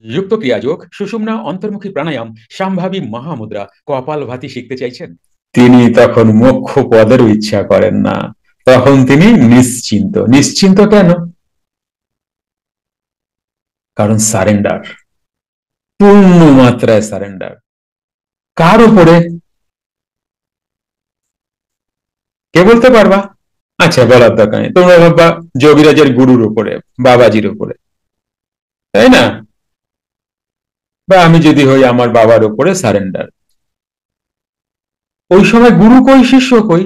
যুক্ত ক্রিয়াযোগ, সুষুম্না অন্তর্মুখী প্রাণায়াম, সম্ভাবী মহামুদ্রা, কপালভাতি শিখতে চাইছেন? তিনি তখন মোক্ষ পদেরও ইচ্ছা করেন না। তখন তিনি নিশ্চিন্ত। নিশ্চিন্ত কেন? কারণ সারেন্ডার, পূর্ণ মাত্রায় সারেন্ডার। কার উপরে? কে বলতে পারবা? আচ্ছা, বলার দরকার নেই। তোমরা ভাববা যোগীরাজের গুরুর উপরে, বাবাজির উপরে, তাই না? বা আমি যদি হই আমার বাবার উপরে সারেন্ডার। ওই সময় গুরু কই, শিষ্য কই?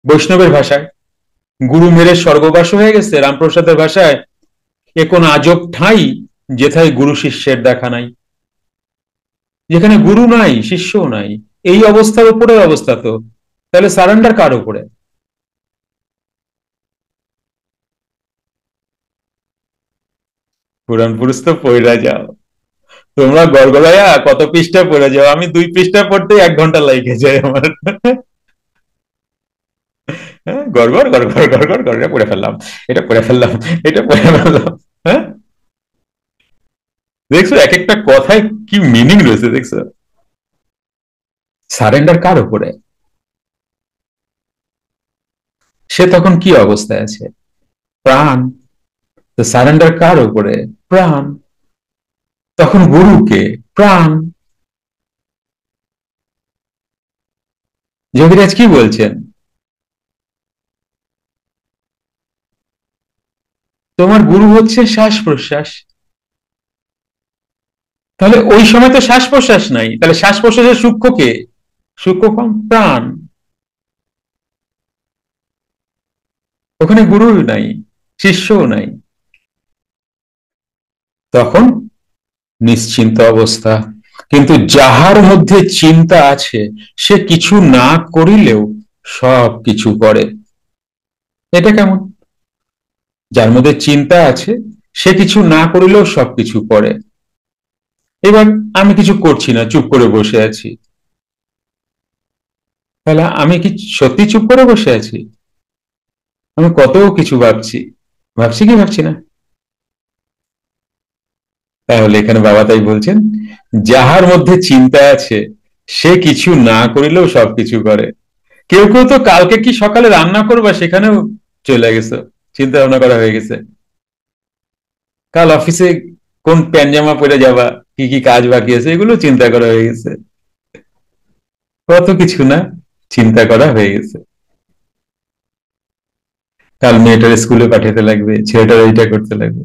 বৈষ্ণবের ভাষায় গুরু মেরে স্বর্গবাস হয়ে গেছে, রামপ্রসাদের ভাষায় এ কোন আজব ঠাঁই যেথায় গুরু শিষ্যের দেখা নাই। যেখানে গুরু নাই, শিষ্যও নাই, এই অবস্থার উপরে অবস্থা। তো তাহলে সারেন্ডার কার উপরে? পুরাণ পুরুষ তো পড়া যাও তোমরা, গড়গড়াইয়া কত পৃষ্ঠা পড়ে যাও, আমি 2 পৃষ্ঠা পড়তে 1 ঘন্টা লাগে যায় আমার। হ্যাঁ, গড়গড় গড়গড় গড়গড় গড়গড় পড়ে ফেললাম, এটা পড়ে ফেললাম, এটা পড়ে ফেললাম। হ্যাঁ, দেখছো এক একটা কথায় কি মিনিং রয়েছে, দেখছো? সারেন্ডার কার উপরে? সে তখন কি অবস্থায় আছে? প্রাণ। তো সারেন্ডার কার উপরে? প্রাণ। তখন গুরুকে? প্রাণ। যোগীরাজ কি বলছেন? তোমার গুরু হচ্ছে শ্বাস প্রশ্বাস। তাহলে ওই সময় তো শ্বাস প্রশ্বাস নাই, তাহলে শ্বাস প্রশ্বাসের সূক্ষ্ম কে? সূক্ষ্ম কম প্রাণ। ওখানে গুরু নাই, শিষ্যও নাই। তখন নিশ্চিন্ত অবস্থা। কিন্তু যাহার মধ্যে চিন্তা আছে সে কিছু না করিলেও সব কিছু করে। এটা কেমন? যার মধ্যে চিন্তা আছে সে কিছু না করিলেও সবকিছু করে। এবার আমি কিছু করছি না, চুপ করে বসে আছি, তাহলে আমি কি সত্যি চুপ করে বসে আছি? আমি কত কিছু ভাবছি। ভাবছি কি ভাবছি না? তাহলে এখানে বাবা তাই বলছেন, যাহার মধ্যে চিন্তা আছে সে কিছু না করিলেও সবকিছু করে। কেউ কেউ তো কালকে কি সকালে রান্না করবা সেখানেও চলে গেছে, চিন্তা ভাবনা করা হয়ে গেছে। কাল অফিসে কোন প্যানজামা পরে যাবা, কি কি কাজ বাকি আছে, এগুলো চিন্তা করা হয়ে গেছে। কত কিছু না চিন্তা করা হয়ে গেছে। কাল মেয়েটার স্কুলে পাঠাতে লাগবে, ছেলেটার এইটা করতে লাগবে,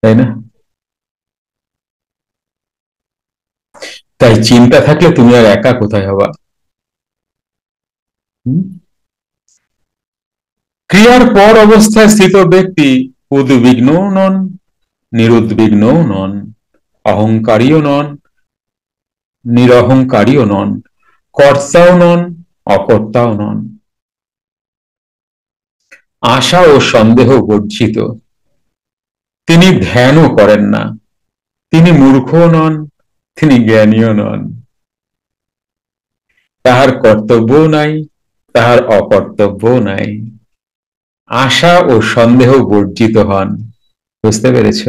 তাই না? তাই চিন্তা থাকলে তুমি আর একা কোথায় হবা? হুম? ক্রিয়ার পর অবস্থায় স্থিত ব্যক্তি উদ্বিগ্নও নন, নিরুদ্বিগ্নও নন, অহংকারীও নন, নিরহংকারীও নন, কর্তাও নন, অকর্তাও নন। আশা ও সন্দেহ বর্জিত। তিনি ধ্যানও করেন না। তিনি মূর্খও নন, তিনি জ্ঞানীও নন। তাহার কর্তব্যও নাই, তাহার অকর্তব্যও নাই। আশা ও সন্দেহ বর্জিত হন। বুঝতে পেরেছ?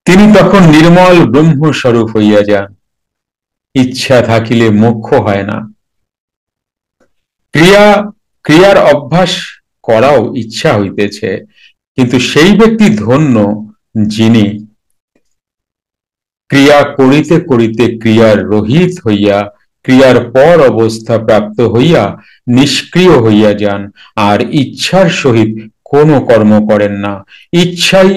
তিনি তখন নির্মল ব্রহ্মস্বরূপ হইয়া যান। ইচ্ছা থাকিলে মোক্ষ হয় না। ক্রিয়া ক্রিয়ার অভ্যাস করাও ইচ্ছা হইতেছে, কিন্তু সেই ব্যক্তি ধন্য যিনি ক্রিয়া করিতে করিতে ক্রিয়ার রহিত হইয়া ক্রিয়ার পর অবস্থা প্রাপ্ত হইয়া নিষ্ক্রিয় হইয়া যান, আর ইচ্ছার সহিত কোনো কর্ম করেন না। ইচ্ছাই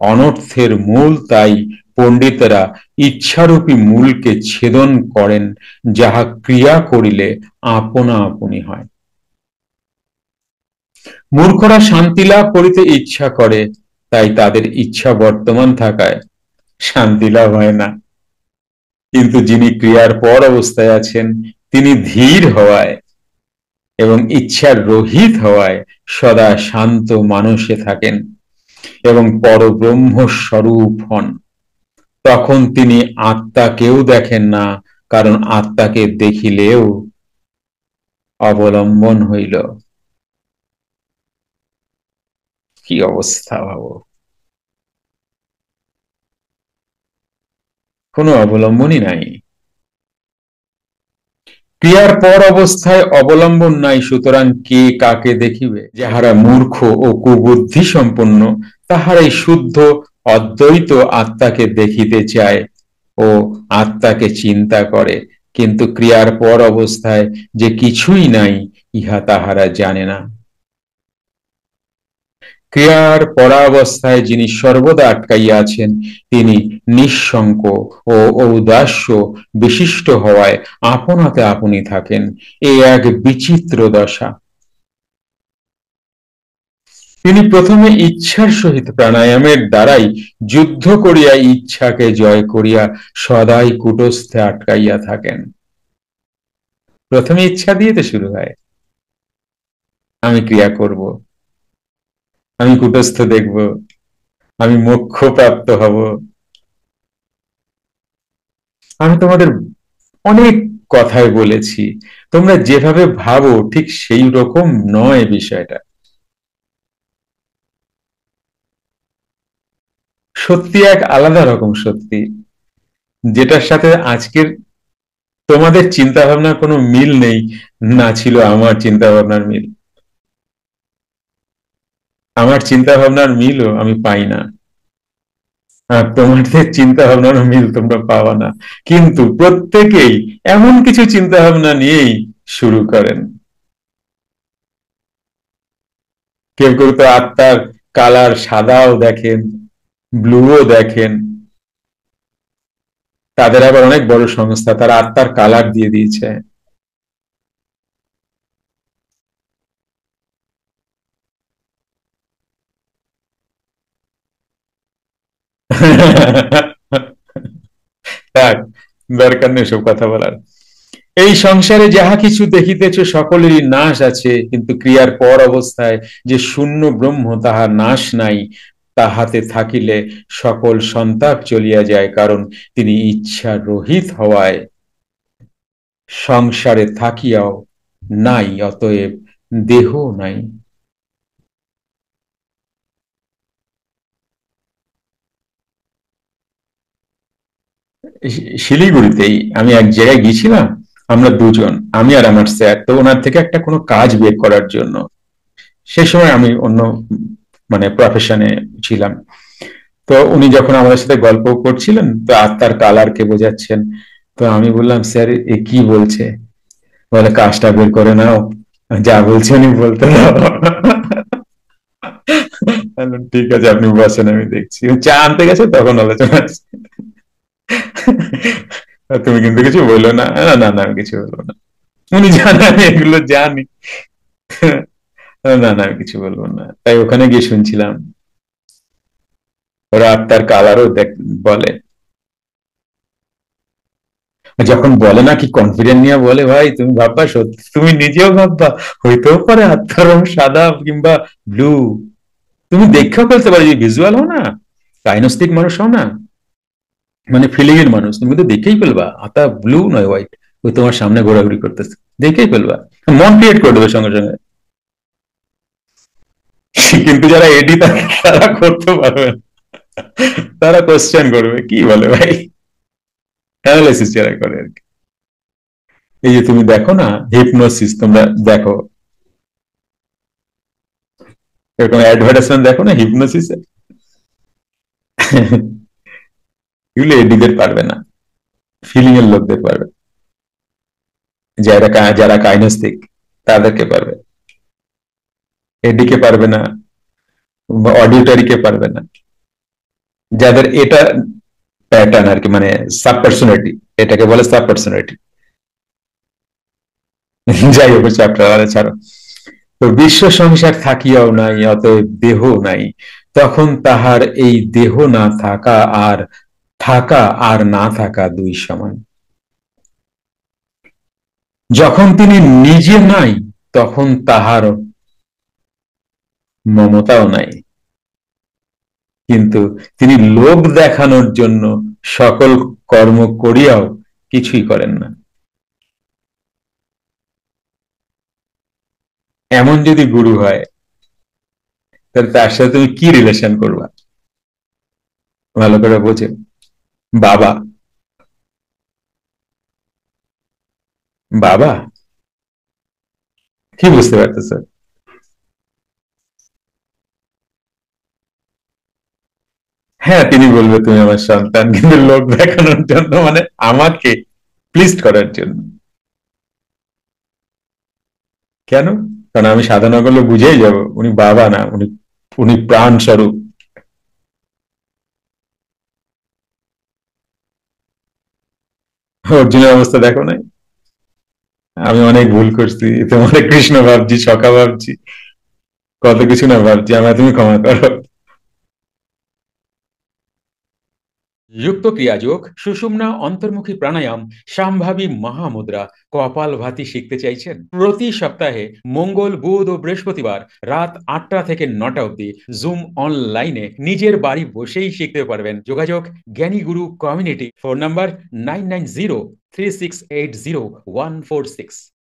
অনর্থের মূল, তাই পণ্ডিতেরা ইচ্ছারূপী মূলকে ছেদন করেন, যাহা ক্রিয়া করিলে আপনা আপনি হয়। মূর্খরা শান্তি লাভ করিতে ইচ্ছা করে, তাই তাদের ইচ্ছা বর্তমান থাকায় শান্তি লাভ হয় না। কিন্তু যিনি ক্রিয়ার পর অবস্থায় আছেন তিনি ধীর হওয়ায় এবং ইচ্ছার রহিত হওয়ায় সদা শান্ত মানসে থাকেন এবং পরব্রহ্ম স্বরূপ হন। তখন তিনি আত্মাকেও দেখেন না, কারণ আত্মাকে দেখিলেও অবলম্বন হইল। কি অবস্থা ভাবো, কোনো অবলম্বনই নাই। ক্রিয়ার পর অবস্থায় অবলম্বন নাই, সুতরাং কে কাকে দেখিবে? যাহারা মূর্খ ও কুবুদ্ধি সম্পন্ন, তাহারাই শুদ্ধ অদ্বৈত আত্মাকে দেখিতে চায় ও আত্মাকে চিন্তা করে, কিন্তু ক্রিয়ার পর অবস্থায় যে কিছুই নাই, ইহা তাহারা জানে না। ক্রিয়ার পরাবস্থায় যিনি সর্বদা আটকাইয়া আছেন, তিনি নিঃশঙ্ক ও ঔদাস্য বিশিষ্ট হওয়ায় আপনাতে আপনি থাকেন। এ এক বিচিত্র দশা। তিনি প্রথমে ইচ্ছার সহিত প্রাণায়ামের দ্বারাই যুদ্ধ করিয়া ইচ্ছাকে জয় করিয়া সদাই কুটস্থে আটকাইয়া থাকেন। প্রথমে ইচ্ছা দিয়ে তো শুরু হয়, আমি ক্রিয়া করব, আমি কুটস্থ দেখব, আমি মোক্ষ প্রাপ্ত হব। আমি তোমাদের অনেক কথাই বলেছি, তোমরা যেভাবে ভাবো ঠিক সেই রকম নয় বিষয়টা। সত্যি এক আলাদা রকম সত্যি, যেটার সাথে আজকের তোমাদের চিন্তা ভাবনার কোনো মিল নেই, না ছিল আমার চিন্তা ভাবনার মিল। আমার চিন্তা ভাবনার মিলও আমি পাই না, আর তোমাদের চিন্তা ভাবনার মিল তোমরা পাওয়া না। কিন্তু প্রত্যেকেই এমন কিছু চিন্তা ভাবনা নিয়েই শুরু করেন। কেউ কেউ তো আত্মার কালার সাদাও দেখেন, ব্লুও দেখেন। তাদের আবার অনেক বড় সংস্থা, তারা আত্মার কালার দিয়ে দিয়েছে। থাক, দরকার নেই সব কথা বলার। এই সংসারে যাহা কিছু দেখিতেছ সকলেরই নাশ আছে, কিন্তু ক্রিয়ার পর অবস্থায় যে শূন্য ব্রহ্ম, তাহার নাশ নাই। তাহাতে থাকিলে সকল সন্তাপ চলিয়া যায়, কারণ তিনি ইচ্ছা রহিত হওয়ায় সংসারে থাকিয়াও নাই, অতএব দেহ নাই। শিলিগুড়িতেই আমি এক জায়গায় গিয়েছিলাম, আমরা দুজন, আমি আর আমার স্যার, তো ওনার থেকে একটা কোনো কাজ বের করার জন্য। সে সময় আমি অন্য মানে প্রফেশনে ছিলাম। তো উনি যখন আমাদের সাথে গল্প করছিলেন, তো আত্মার কালারকে বোঝাচ্ছেন। তো আমি বললাম, স্যার এ কি বলছে? বলে, কাজটা বের করে নাও, যা বলছে উনি বলতে দাও। ঠিক আছে, আপনি বসেন, আমি দেখছি। চা আনতে গেছে, তখন আলোচনা আছে। তুমি কিন্তু কিছু বললো না? না না না, আমি কিছু বলবো না। উনি জানেন আমি এগুলো জানি। না না, আমি কিছু বলবো না। তাই ওখানে গিয়ে শুনছিলাম, ওরা আত্মার কালারও বলে। যখন বলে না, কি কনফিডেন্ট নিয়ে বলে, ভাই তুমি ভাববা সত্যি, তুমি নিজেও ভাববা হইতেও পারে আত্মার রং সাদা কিংবা ব্লু। তুমি দেখেও ফেলতে পারো, যদি ভিজুয়াল হও না, কাইনোস্টিক মানুষ হও না, মানে ফিলিং এর মানুষ, তুমি তো দেখেই ফেলবা আত্মা ব্লু নয় হোয়াইট, ওই তোমার সামনে ঘোরাঘুরি করতেছে, দেখেই ফেলবা। মন ক্রিয়েট করে দেবে সঙ্গে সঙ্গে। কিন্তু যারা এডি, তারা করতে পারবে না। তারা কোশ্চেন করবে, কি বলে ভাই, অ্যানালাইসিস যারা করে আর কি। এই যে তুমি দেখো না হিপনোসিস, তোমরা দেখো এরকম অ্যাডভার্টাইজমেন্ট দেখো না হিপনোসিস, এগুলো এডিদের পারবে না, ফিলিং এর লোকদের পারবে, যারা যারা কাইনেস্টিক তাদেরকে পারবে, এডিকে পারবে না, অডিটরিকে পারবে না। যাদের এটা প্যাটার্ন আর কি, মানে সাব পার্সোনালিটি, এটাকে বলে সাব পার্সোনালিটি। যাই হোক, চ্যাপ্টার ছাড়ো। তো বিশ্ব সংসার থাকিয়াও নাই, অতএব দেহ নাই। তখন তাহার এই দেহ না থাকা আর থাকা আর না থাকা দুই সমান। যখন তিনি নিজে নাই, তখন তাহার মমতাও নাই, কিন্তু তিনি লোক দেখানোর জন্য সকল কর্ম করিয়াও কিছুই করেন না। এমন যদি গুরু হয়, তাহলে তার সাথে তুমি কি রিলেশন করবা? ভালো করে বোঝে। বাবা। বাবা। কি বুঝতে পারতেছ? হ্যাঁ, তিনি বলবে তুমি আমার সন্তান, কিন্তু লোক দেখানোর জন্য, মানে আমাকে প্লিজ করার জন্য। কেন? কারণ আমি সাধনা করলে বুঝেই যাব উনি বাবা না, উনি উনি প্রাণ স্বরূপ। অর্জুনের অবস্থা দেখো নাই? আমি অনেক ভুল করছি, তোমার কৃষ্ণ ভাবছি, সখা ভাবছি, কত কিছু না ভাবছি, আমায় তুমি ক্ষমা করো। যুক্ত ক্রিয়াযোগ, সুষুম্না অন্তর্মুখী প্রাণায়াম, সম্ভাবী মহামুদ্রা, কপালভাতি শিখতে চাইছেন? প্রতি সপ্তাহে মঙ্গল, বুধ ও বৃহস্পতিবার রাত 8টা থেকে 9টা অবধি জুম অনলাইনে নিজের বাড়ি বসেই শিখতে পারবেন। যোগাযোগ জ্ঞানী গুরু কমিউনিটি, ফোন নাম্বার 9903680146।